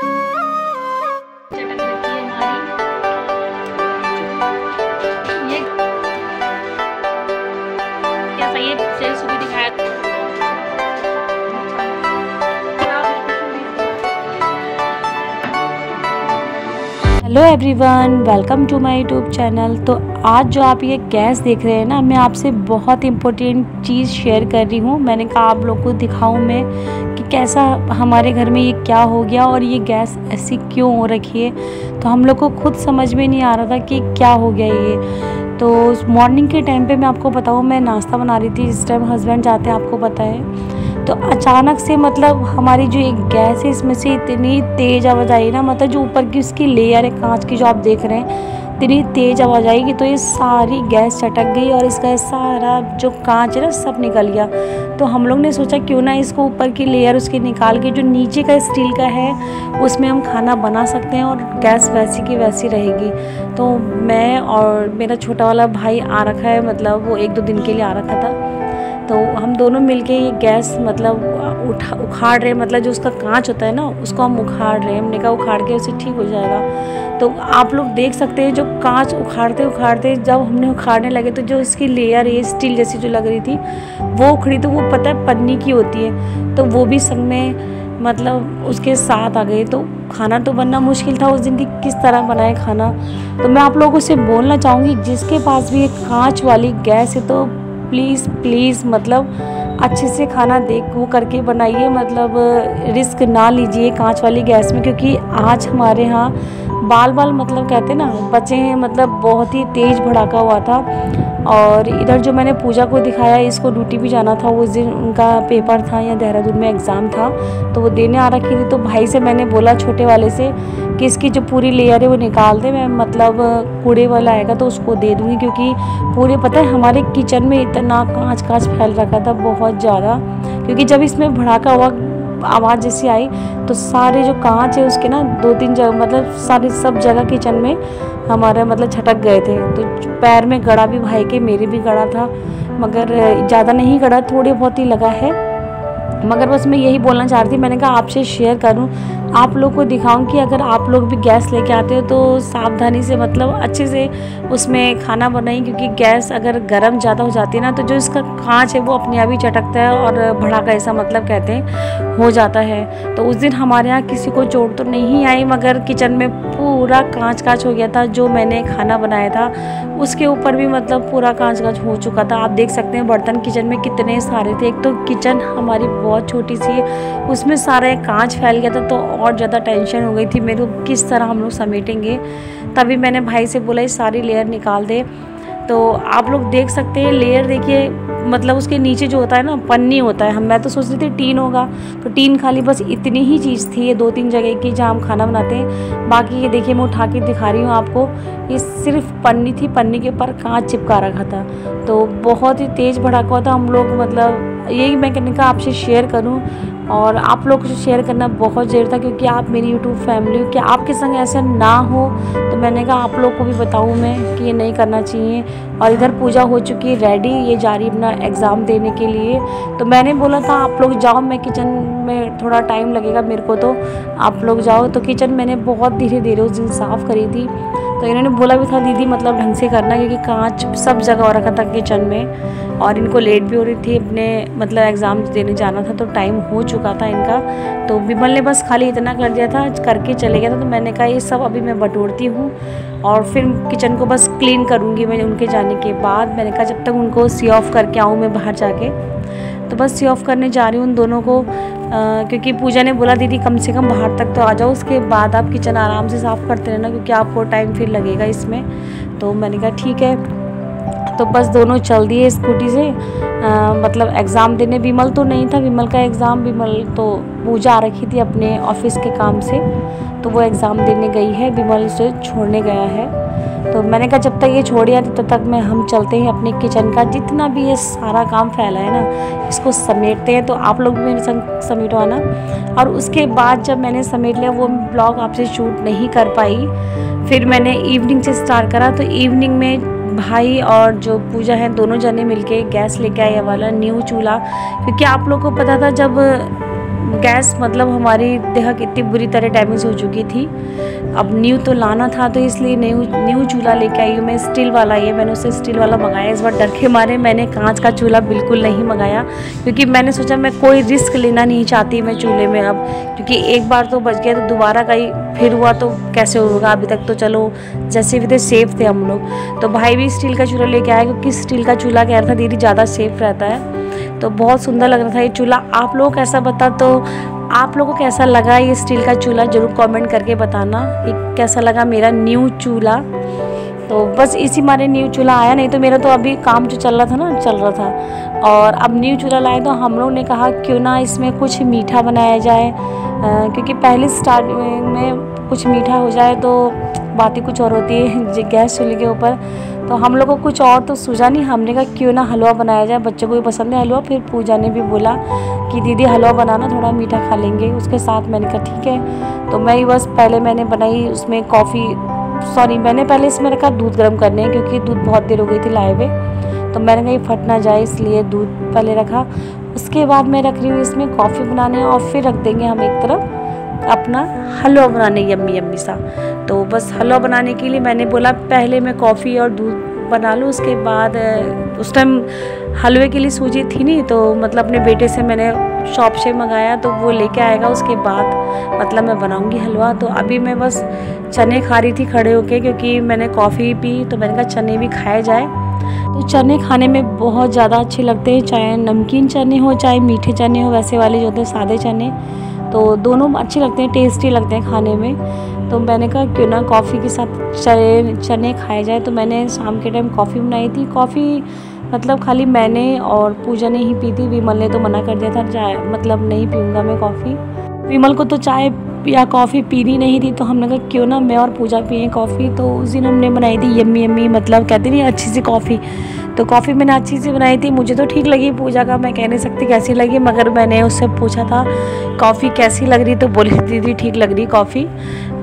चटक रखी है हमारी। ये कैसा ये सेल्स भी दिखाया। Hello everyone, welcome to my YouTube channel. तो आज जो आप ये गैस देख रहे हैं ना, मैं आपसे बहुत इम्पोर्टेंट चीज़ शेयर कर रही हूँ। मैंने कहा आप लोग को दिखाऊँ मैं कि कैसा हमारे घर में ये क्या हो गया और ये गैस ऐसी क्यों हो रखी है। तो हम लोग को खुद समझ में नहीं आ रहा था कि क्या हो गया ये। तो मॉर्निंग के टाइम पे मैं आपको बताऊँ, मैं नाश्ता बना रही थी। इस टाइम हस्बैंड जाते हैं, आपको पता है। तो अचानक से मतलब हमारी जो एक गैस है, इसमें से इतनी तेज़ आवाज़ आई ना, मतलब जो ऊपर की उसकी लेयर है कांच की जो आप देख रहे हैं, इतनी तेज़ आवाज़ आई कि तो ये सारी गैस चटक गई और इसका सारा जो कांच है ना सब निकल गया। तो हम लोग ने सोचा क्यों ना इसको ऊपर की लेयर उसकी निकाल के जो नीचे का स्टील का है उसमें हम खाना बना सकते हैं और गैस वैसी की वैसी रहेगी। तो मैं और मेरा छोटा वाला भाई आ रखा है, मतलब वो 1-2 दिन के लिए आ रखा था। तो हम दोनों मिलके ये गैस मतलब उखाड़ रहे हैं, मतलब जो उसका कांच होता है ना उसको हम उखाड़ रहे हैं। हमने कहा उखाड़ के उसे ठीक हो जाएगा। तो आप लोग देख सकते हैं जो कांच उखाड़ते उखाड़ते जब हमने उखाड़ने लगे तो जो इसकी लेयर है स्टील जैसी जो लग रही थी वो उखड़ी, तो वो पता है पन्नी की होती है, तो वो भी संग में मतलब उसके साथ आ गई। तो खाना तो बनना मुश्किल था उस दिन की, किस तरह बनाए खाना। तो मैं आप लोगों से बोलना चाहूँगी जिसके पास भी एक कांच वाली गैस है तो प्लीज़ मतलब अच्छे से खाना देख वो करके बनाइए, मतलब रिस्क ना लीजिए कांच वाली गैस में। क्योंकि आज हमारे यहाँ बाल मतलब कहते हैं ना बचे हैं, मतलब बहुत ही तेज़ भड़ाका हुआ था। और इधर जो मैंने पूजा को दिखाया, इसको ड्यूटी भी जाना था उस दिन, उनका पेपर था या देहरादून में एग्ज़ाम था, तो वो देने आ रखी थी। तो भाई से मैंने बोला छोटे वाले से कि इसकी जो पूरी लेयर है वो निकाल दे, मैं मतलब कूड़े वाला आएगा तो उसको दे दूँगी। क्योंकि पूरे पता है हमारे किचन में इतना कांच फैल रखा था बहुत ज़्यादा। क्योंकि जब इसमें भड़ाका हुआ आवाज़ जैसी आई तो सारे जो कांच है उसके ना 2-3 जगह मतलब सारे सब जगह किचन में हमारा मतलब छटक गए थे। तो पैर में गड़ा भी भाई के, मेरे भी गड़ा था, मगर ज़्यादा नहीं गड़ा, थोड़े बहुत ही लगा है। मगर बस मैं यही बोलना चाह रही थी, मैंने कहा आपसे शेयर करूं, आप लोग को दिखाऊं कि अगर आप लोग भी गैस लेके आते हो तो सावधानी से मतलब अच्छे से उसमें खाना बनाइए। क्योंकि गैस अगर गर्म ज़्यादा हो जाती है ना तो जो इसका कांच है वो अपने आप ही चटकता है और भड़ाका ऐसा मतलब कहते हैं हो जाता है। तो उस दिन हमारे यहाँ किसी को चोट तो नहीं आई, मगर किचन में पूरा कांच हो गया था। जो मैंने खाना बनाया था उसके ऊपर भी मतलब पूरा कांच हो चुका था। आप देख सकते हैं बर्तन किचन में कितने सारे थे। एक तो किचन हमारी बहुत छोटी सी है, उसमें सारा कांच फैल गया था, तो और ज़्यादा टेंशन हो गई थी मेरे को किस तरह हम लोग समेटेंगे। तभी मैंने भाई से बोला ये सारी लेयर निकाल दे। तो आप लोग देख सकते हैं लेयर, देखिए मतलब उसके नीचे जो होता है ना पन्नी होता है। मैं तो सोच रही थी टीन होगा, तो टीन खाली बस इतनी ही चीज़ थी ये 2-3 जगह की जहाँ हम खाना बनाते हैं। बाकी ये देखिए मैं उठा के दिखा रही हूँ आपको, ये सिर्फ पन्नी थी, पन्नी के ऊपर कांच चिपका रखा था। तो बहुत ही तेज़ भड़ाका हुआ था। हम लोग मतलब यही मैं कहने का आपसे शेयर करूं और आप लोग से शेयर करना बहुत ज़रूरी था। क्योंकि आप मेरी यूट्यूब फैमिली हो, कि आपके संग ऐसा ना हो, तो मैंने कहा आप लोग को भी बताऊं मैं कि ये नहीं करना चाहिए। और इधर पूजा हो चुकी है रेडी, ये जा रही अपना एग्ज़ाम देने के लिए। तो मैंने बोला था आप लोग जाओ, मैं किचन में थोड़ा टाइम लगेगा मेरे को, तो आप लोग जाओ। तो किचन मैंने बहुत धीरे उस दिन साफ़ करी थी। तो इन्होंने बोला भी था दीदी मतलब ढंग से करना, क्योंकि कांच सब जगह हो रखा था किचन में और इनको लेट भी हो रही थी, अपने मतलब एग्ज़ाम देने जाना था, तो टाइम हो चुका था इनका। तो विमल ने बस खाली इतना कर दिया था, करके चले गया था। तो मैंने कहा ये सब अभी मैं बटोरती हूँ और फिर किचन को बस क्लीन करूँगी मैं उनके जाने के बाद। मैंने कहा जब तक उनको सी ऑफ़ करके आऊँ मैं बाहर जाके, तो बस सी ऑफ़ करने जा रही हूँ उन दोनों को। क्योंकि पूजा ने बोला दीदी कम से कम बाहर तक तो आ जाओ, उसके बाद आप किचन आराम से साफ़ करते रहना, क्योंकि आपको टाइम फिर लगेगा इसमें। तो मैंने कहा ठीक है। तो बस दोनों चल दिए स्कूटी से मतलब एग्ज़ाम देने। विमल तो नहीं था, विमल का एग्ज़ाम, विमल तो पूजा आ रखी थी अपने ऑफिस के काम से, तो वो एग्ज़ाम देने गई है, विमल उसे छोड़ने गया है। तो मैंने कहा जब तक ये छोड़ आती तब तक मैं हम चलते हैं अपने किचन का जितना भी ये सारा काम फैला है ना इसको समेटते हैं। तो आप लोग भी मेरे संग समेटवाना। और उसके बाद जब मैंने समेट लिया वो ब्लॉग आपसे शूट नहीं कर पाई, फिर मैंने इवनिंग से स्टार्ट करा। तो इवनिंग में भाई और जो पूजा है दोनों जने मिलके गैस लेके आए वाला न्यू चूल्हा। क्योंकि आप लोग को पता था जब गैस मतलब हमारी देखा कितनी बुरी तरह डैमेज हो चुकी थी। अब न्यू तो लाना था तो इसलिए न्यू चूल्हा लेके आई हूँ मैं। स्टील वाला ही है, मैंने उससे स्टील वाला मंगाया। इस बार डर के मारे मैंने कांच का चूल्हा बिल्कुल नहीं मंगाया, क्योंकि मैंने सोचा मैं कोई रिस्क लेना नहीं चाहती मैं चूल्हे में अब, क्योंकि एक बार तो बच गया तो दोबारा कहीं फिर हुआ तो कैसे होगा। अभी तक तो चलो जैसे भी थे सेफ थे हम लोग। तो भाई भी स्टील का चूल्हा लेके आया, क्योंकि स्टील का चूल्हा कह रहा था दीदी ज़्यादा सेफ रहता है। तो बहुत सुंदर लग रहा था ये चूल्हा। आप लोग कैसा बता, तो आप लोगों को कैसा लगा ये स्टील का चूल्हा ज़रूर कमेंट करके बताना कि कैसा लगा मेरा न्यू चूल्हा। तो बस इसी मारे न्यू चूल्हा आया, नहीं तो मेरा तो अभी काम जो चल रहा था और अब न्यू चूल्हा लाए तो हम लोग ने कहा क्यों ना इसमें कुछ मीठा बनाया जाए, क्योंकि पहले स्टार्टिंग में कुछ मीठा हो जाए तो बात ही कुछ और होती है गैस चूल्हे के ऊपर। तो हम लोग को कुछ और तो सूझा नहीं, हमने कहा क्यों ना हलवा बनाया जाए, बच्चों को भी पसंद है हलवा। फिर पूजा ने भी बोला कि दीदी हलवा बनाना, थोड़ा मीठा खा लेंगे उसके साथ। मैंने कहा ठीक है। तो मैं बस पहले मैंने बनाई उसमें मैंने पहले इसमें रखा दूध गर्म करने, क्योंकि दूध बहुत देर हो गई थी लाए हुए, तो मैंने कहा ये फट ना जाए इसलिए दूध पहले रखा। उसके बाद मैं रख रही हूँ इसमें कॉफ़ी बनाने, और फिर रख देंगे हम एक तरफ अपना हलवा बनाने यम्मी यम्मी सा। तो बस हलवा बनाने के लिए मैंने बोला पहले मैं कॉफ़ी और दूध बना लूँ, उसके बाद उस टाइम हलवे के लिए सूजी थी नहीं, तो मतलब अपने बेटे से मैंने शॉप से मंगाया, तो वो लेके आएगा, उसके बाद मतलब मैं बनाऊंगी हलवा। तो अभी मैं बस चने खा रही थी खड़े होके, क्योंकि मैंने कॉफ़ी पी तो मैंने कहा चने भी खाए जाए। तो चने खाने में बहुत ज़्यादा अच्छे लगते हैं, चाहे नमकीन चने हो चाहे मीठे चने हो, वैसे वाले जो होते हैं सादे चने, तो दोनों अच्छे लगते हैं, टेस्टी लगते हैं खाने में। तो मैंने कहा क्यों ना कॉफ़ी के साथ चने खाए जाए। तो मैंने शाम के टाइम कॉफ़ी बनाई थी। कॉफ़ी मतलब खाली मैंने और पूजा ने ही पी थी, विमल ने तो मना कर दिया था, चाय मतलब नहीं पीऊँगा मैं कॉफ़ी। विमल को तो चाय या कॉफ़ी पीनी नहीं थी, तो हमने कहा क्यों ना मैं और पूजा पिए कॉफ़ी। तो उस दिन हमने बनाई थी यम्मी यम्मी, मतलब कहते नहीं अच्छी सी कॉफ़ी। तो कॉफ़ी मैंने अच्छी सी बनाई थी, मुझे तो ठीक लगी। पूजा का मैं कह नहीं सकती कैसी लगी, मगर मैंने उससे पूछा था कॉफ़ी कैसी लग रही, तो बोली दीदी ठीक लग रही कॉफ़ी।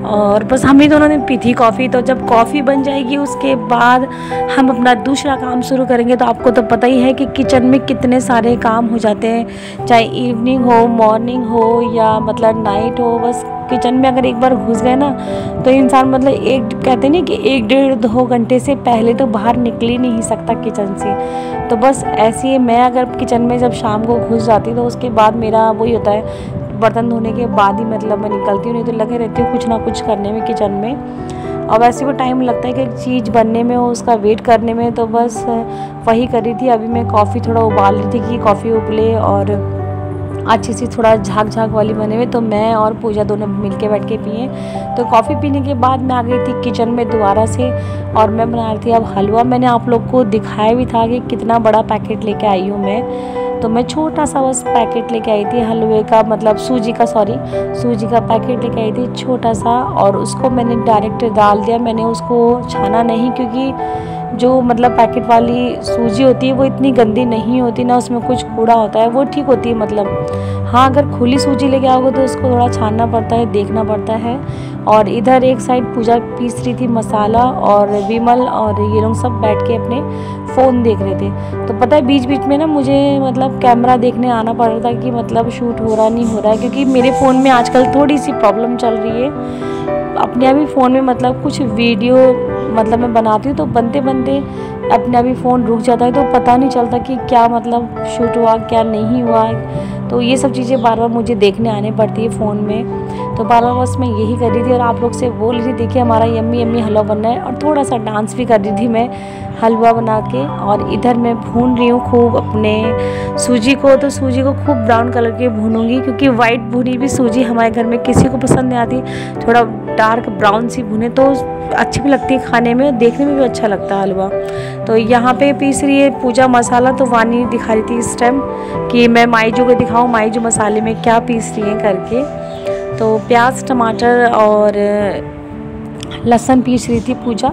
और बस हम ही दोनों ने पी थी कॉफ़ी। तो जब कॉफ़ी बन जाएगी उसके बाद हम अपना दूसरा काम शुरू करेंगे। तो आपको तो पता ही है कि किचन में कितने सारे काम हो जाते हैं, चाहे इवनिंग हो, मॉर्निंग हो या मतलब नाइट हो। बस किचन में अगर एक बार घुस गए ना तो इंसान मतलब कहते नहीं कि 1-1.5-2 घंटे से पहले तो बाहर निकल ही नहीं सकता किचन से। तो बस ऐसे ही मैं अगर किचन में जब शाम को घुस जाती तो उसके बाद मेरा वही होता है, बर्तन धोने के बाद ही मतलब मैं निकलती हूँ, नहीं तो लगे रहती हूँ कुछ ना कुछ करने में किचन में। और वैसे भी टाइम लगता है कि एक चीज़ बनने में, उसका वेट करने में, तो बस वही कर रही थी। अभी मैं कॉफ़ी थोड़ा उबाल रही थी कि कॉफ़ी उबले और अच्छी सी थोड़ा झाग वाली बने हुए। तो मैं और पूजा दोनों मिलके बैठ के पिए। तो कॉफ़ी पीने के बाद मैं आ गई थी किचन में दोबारा से, और मैं बना रही थी अब हलवा। मैंने आप लोग को दिखाया भी था कि कितना बड़ा पैकेट लेके आई हूँ मैं। तो मैं छोटा सा बस पैकेट लेके आई थी हलवे का, मतलब सूजी का पैकेट लेके आई थी छोटा सा, और उसको मैंने डायरेक्ट डाल दिया। मैंने उसको छाना नहीं, क्योंकि जो मतलब पैकेट वाली सूजी होती है वो इतनी गंदी नहीं होती ना, उसमें कुछ कूड़ा होता है, वो ठीक होती है मतलब। हाँ, अगर खुली सूजी लेके आओगे तो उसको थोड़ा छानना पड़ता है, देखना पड़ता है। और इधर एक साइड पूजा पीस रही थी मसाला, और विमल और ये लोग सब बैठ के अपने फ़ोन देख रहे थे। तो पता है बीच बीच में ना मुझे मतलब कैमरा देखने आना पड़ रहा था कि मतलब शूट हो रहा नहीं हो रहा है, क्योंकि मेरे फ़ोन में आजकल थोड़ी सी प्रॉब्लम चल रही है। अपने आप ही फ़ोन में मतलब कुछ वीडियो मतलब मैं बनाती हूँ तो बनते बनते अपने आप ही फ़ोन रुक जाता है, तो पता नहीं चलता कि क्या मतलब शूट हुआ क्या नहीं हुआ। तो ये सब चीज़ें बार बार मुझे देखने आने पड़ती है फ़ोन में। तो बार बार बस मैं यही कर रही थी और आप लोग से बोल रही थी देखिए हमारा यम्मी यम्मी हलवा बन रहा है। और थोड़ा सा डांस भी कर रही थी मैं हलवा बना के। और इधर मैं भून रही हूँ खूब अपने सूजी को। तो सूजी को खूब ब्राउन कलर के भूनूंगी, क्योंकि वाइट भुनी हुई सूजी हमारे घर में किसी को पसंद नहीं आती। थोड़ा डार्क ब्राउन सी भुने तो अच्छी भी लगती है खाने में, देखने में भी अच्छा लगता है हलवा। तो यहाँ पे पीस रही है पूजा मसाला। तो वानी दिखा रही थी इस टाइम कि मैं माईजू को दिखाऊँ माईजू मसाले में क्या पीस रही है करके। तो प्याज टमाटर और लहसुन पीस रही थी पूजा।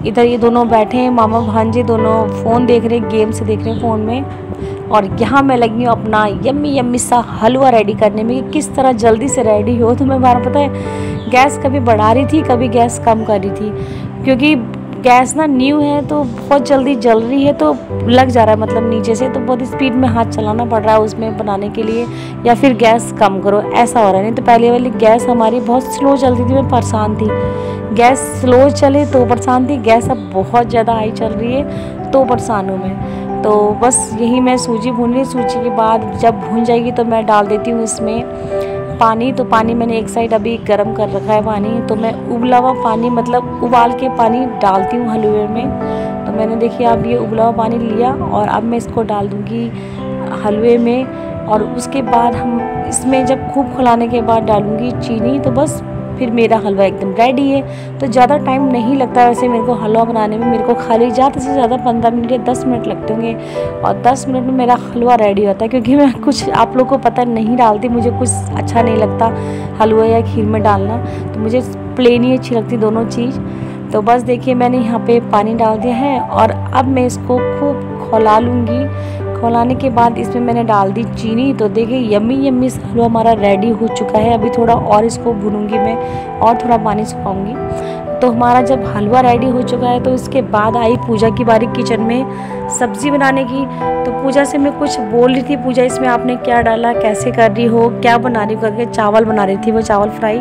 इधर ये दोनों बैठे हैं मामा भांजे, दोनों फ़ोन देख रहे, गेम से देख रहे हैं फ़ोन में। और यहाँ मैं लगी हूँ अपना यम्मी यम्मी सा हलवा रेडी करने में कि किस तरह जल्दी से रेडी हो। तो मैं बार पता है गैस कभी बढ़ा रही थी कभी गैस कम कर रही थी, क्योंकि गैस ना न्यू है तो बहुत जल्दी जल रही है, तो लग जा रहा है मतलब नीचे से, तो बहुत स्पीड में हाथ चलाना पड़ रहा है उसमें बनाने के लिए, या फिर गैस कम करो ऐसा हो रहा है। नहीं तो पहले वाली गैस हमारी बहुत स्लो चलती थी, मैं परेशान थी। गैस स्लो चले तो परेशान थी, गैस अब बहुत ज़्यादा हाई चल रही है तो परेशान हूँ मैं। तो बस यही मैं सूजी भून रही, सूजी के बाद जब भून जाएगी तो मैं डाल देती हूँ इसमें पानी। तो पानी मैंने एक साइड अभी गर्म कर रखा है पानी, तो मैं उबला हुआ पानी मतलब उबाल के पानी डालती हूँ हलवे में। तो मैंने देखिए अब ये उबला हुआ पानी लिया और अब मैं इसको डाल दूँगी हलवे में, और उसके बाद हम इसमें जब खूब खिलाने के बाद डालूँगी चीनी, तो बस फिर मेरा हलवा एकदम रेडी है। तो ज़्यादा टाइम नहीं लगता वैसे मेरे को हलवा बनाने में, मेरे को खाली ज़्यादा से ज़्यादा 15 मिनट या 10 मिनट लगते होंगे, और 10 मिनट में मेरा हलवा रेडी होता है। क्योंकि मैं कुछ आप लोगों को पता नहीं डालती, मुझे कुछ अच्छा नहीं लगता हलवा या खीर में डालना, तो मुझे प्लेन ही अच्छी लगती दोनों चीज़। तो बस देखिए मैंने यहाँ पे पानी डाल दिया है और अब मैं इसको खूब खौला लूँगी। खौलाने के बाद इसमें मैंने डाल दी चीनी। तो देखिए यम्मी यम्मी सा हलवा हमारा रेडी हो चुका है। अभी थोड़ा और इसको भूनूंगी मैं और थोड़ा पानी सुखाऊंगी। तो हमारा जब हलवा रेडी हो चुका है तो इसके बाद आई पूजा की बारी किचन में सब्ज़ी बनाने की। तो पूजा से मैं कुछ बोल रही थी, पूजा इसमें आपने क्या डाला, कैसे कर रही हो, क्या बना रही हो करके चावल बना रही थी, वो चावल फ्राई।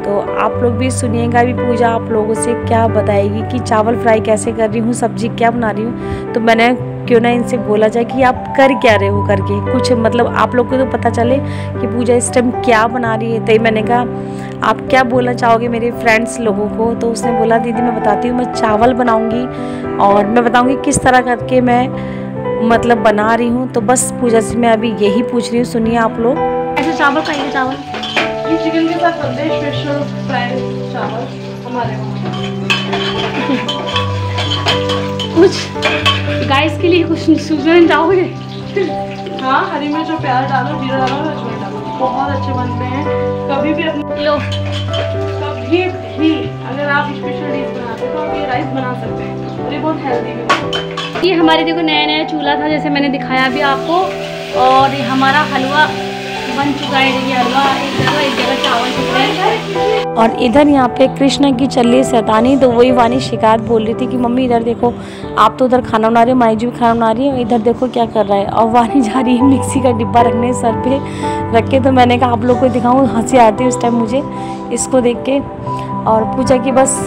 तो आप लोग भी सुनिएगा अभी पूजा आप लोगों से क्या बताएगी कि चावल फ्राई कैसे कर रही हूँ, सब्ज़ी क्या बना रही हूँ। तो मैंने क्यों ना इनसे बोला जाए कि आप कर क्या रहे हो करके, कुछ मतलब आप लोग को तो पता चले कि पूजा इस टाइम क्या बना रही है। तो मैंने कहा आप क्या बोलना चाहोगे मेरे फ्रेंड्स लोगों को। तो उसने बोला दीदी मैं बताती हूँ, मैं चावल बनाऊँगी और मैं बताऊँगी किस तरह करके मैं मतलब बना रही हूँ। तो बस पूजा से मैं अभी यही पूछ रही हूँ, सुनिए आप लोग। ऐसे चावल खाएंगे, चावल ये चिकन के साथ बनते हैं स्पेशल फ्राई चावल हमारे वहाँ। कुछ गाइस के लिए कुछ सूचना चाहोगे? हाँ, हरी मिर्च और प्याज डालो, जीरा डालो, अजवाइन डालो, बहुत अच्छे बनते हैं। कभी भी अपने लो कभी भी अगर आप स्पेशल डिश बनाते हो तो आप ये राइस बना सकते हैं और ये बहुत हेल्दी भी है। ये हमारे देखो नया नया चूल्हा था जैसे मैंने दिखाया अभी आपको, और ये हमारा हलवा बन चुका है। देखिए हलवा एक जगह चावल चुक रहे हैं। और इधर यहाँ पे कृष्णा की चल रही शैतानी। तो वही वानी शिकायत बोल रही थी कि मम्मी इधर देखो, आप तो उधर खाना बना रही हो, माईजू भी खाना बना रही है, इधर देखो क्या कर रहा है। और वानी जा रही है मिक्सी का डिब्बा रखने सर पे रख के। तो मैंने कहा आप लोग को दिखाऊँ, हंसी आती है उस टाइम मुझे इसको देख के। और पूजा की बस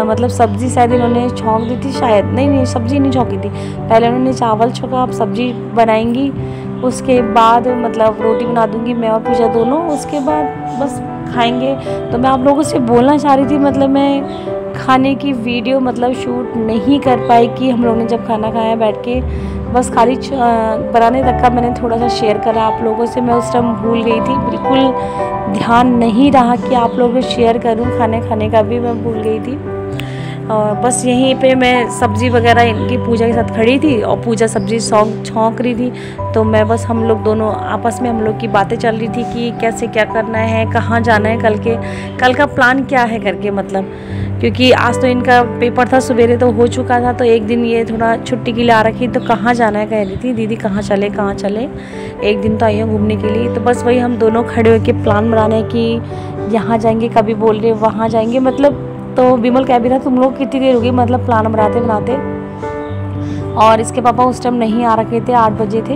मतलब सब्ज़ी शायद इन्होंने छौंक दी थी, शायद नहीं सब्ज़ी नहीं छौंकी थी, पहले उन्होंने चावल छौंका, अब सब्ज़ी बनाएंगी, उसके बाद मतलब रोटी बना दूंगी मैं और पूजा दोनों, उसके बाद बस खाएंगे। तो मैं आप लोगों से बोलना चाह रही थी, मतलब मैं खाने की वीडियो मतलब शूट नहीं कर पाई कि हम लोगों ने जब खाना खाया बैठ के, बस खाली बनाने तक का मैंने थोड़ा सा शेयर करा आप लोगों से। मैं उस टाइम भूल गई थी, बिल्कुल ध्यान नहीं रहा कि आप लोगों से शेयर करूं, खाने का भी मैं भूल गई थी। और बस यहीं पे मैं सब्ज़ी वगैरह इनकी पूजा के साथ खड़ी थी और पूजा सब्ज़ी छौंक रही थी। तो मैं बस हम लोग दोनों आपस में हम लोग की बातें चल रही थी कि कैसे क्या करना है, कहाँ जाना है, कल का प्लान क्या है करके, मतलब क्योंकि आज तो इनका पेपर था, सवेरे तो हो चुका था, तो एक दिन ये थोड़ा छुट्टी के लिए आ रखी। तो कहाँ जाना है कह रही थी दीदी, कहाँ चले, एक दिन तो आई हूँ घूमने के लिए। तो बस वही हम दोनों खड़े होकर प्लान बना रहे हैं कि यहाँ जाएंगे, कभी बोल रहे वहाँ जाएंगे, मतलब तो विमल कह भी था तुम लोग कितनी देर होगी मतलब प्लान बनाते। और इसके पापा उस टाइम नहीं आ रखे थे, 8 बजे थे,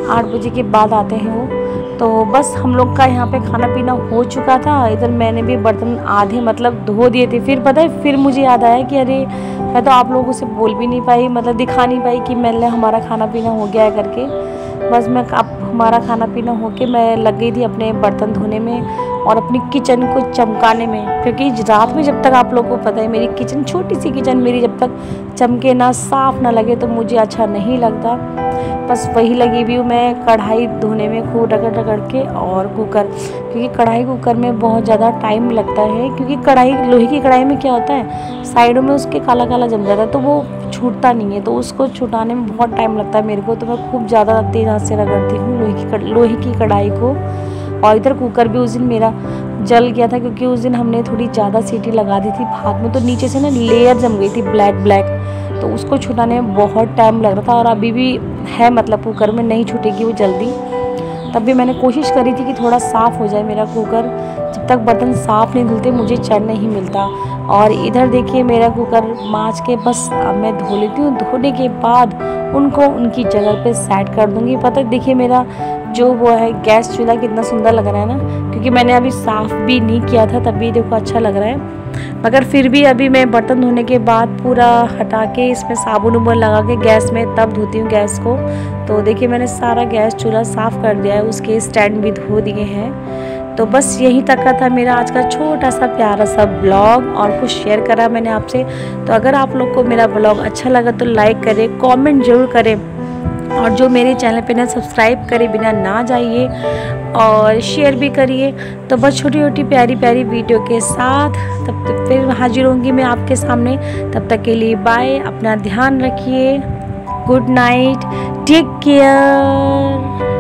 8 बजे के बाद आते हैं वो। तो बस हम लोग का यहाँ पे खाना पीना हो चुका था। इधर मैंने भी बर्तन आधे मतलब धो दिए थे। फिर पता है फिर मुझे याद आया कि अरे मैं तो आप लोगों से बोल भी नहीं पाई, मतलब दिखा नहीं पाई कि मैंने हमारा खाना पीना हो गया है करके। बस मैं अब हमारा खाना पीना हो के मैं लग गई थी अपने बर्तन धोने में और अपनी किचन को चमकाने में, क्योंकि रात में जब तक आप लोगों को पता है मेरी किचन, छोटी सी किचन मेरी, जब तक चमके ना, साफ़ ना लगे तो मुझे अच्छा नहीं लगता। बस वही लगी हुई हूँ मैं कढ़ाई धोने में, खूब रगड़ के, और कुकर, क्योंकि कढ़ाई कुकर में बहुत ज़्यादा टाइम लगता है। क्योंकि कढ़ाई, लोहे की कढ़ाई में क्या होता है साइडों में उसके काला काला जम जाता है, तो वो छूटता नहीं है, तो उसको छुटाने में बहुत टाइम लगता है मेरे को। तो मैं खूब ज़्यादा तेज़ हाथ से रगड़ती हूँ लोहे की कढ़ाई को। और इधर कुकर भी उस दिन मेरा जल गया था, क्योंकि उस दिन हमने थोड़ी ज़्यादा सीटी लगा दी थी भात में, तो नीचे से ना लेयर जम गई थी ब्लैक, तो उसको छुटाने में बहुत टाइम लग रहा था। और अभी भी है मतलब कुकर में नहीं छूटेगी वो जल्दी। तब भी मैंने कोशिश करी थी कि थोड़ा साफ़ हो जाए मेरा कुकर। जब जब तक बर्तन साफ़ नहीं धुलते मुझे चैन नहीं मिलता। और इधर देखिए मेरा कुकर मांज के बस अब मैं धो लेती हूँ। धोने के बाद उनको उनकी जगह पे सेट कर दूँगी। पता है देखिए मेरा जो वो है गैस चूल्हा कितना सुंदर लग रहा है ना, क्योंकि मैंने अभी साफ़ भी नहीं किया था, तब भी देखो अच्छा लग रहा है। मगर फिर भी अभी मैं बर्तन धोने के बाद पूरा हटा के इसमें साबुन उबुन लगा के गैस में तब धोती हूँ गैस को। तो देखिए मैंने सारा गैस चूल्हा साफ़ कर दिया है, उसके स्टैंड भी धो दिए हैं। तो बस यहीं तक का था मेरा आज का छोटा सा प्यारा सा ब्लॉग, और कुछ शेयर करा मैंने आपसे। तो अगर आप लोग को मेरा ब्लॉग अच्छा लगा तो लाइक करें, कमेंट ज़रूर करें, और जो मेरे चैनल पे ना सब्सक्राइब करे बिना ना जाइए, और शेयर भी करिए। तो बस छोटी छोटी प्यारी प्यारी वीडियो के साथ तब तक फिर हाजिर होंगी मैं आपके सामने। तब तक के लिए बाय, अपना ध्यान रखिए, गुड नाइट, टेक केयर।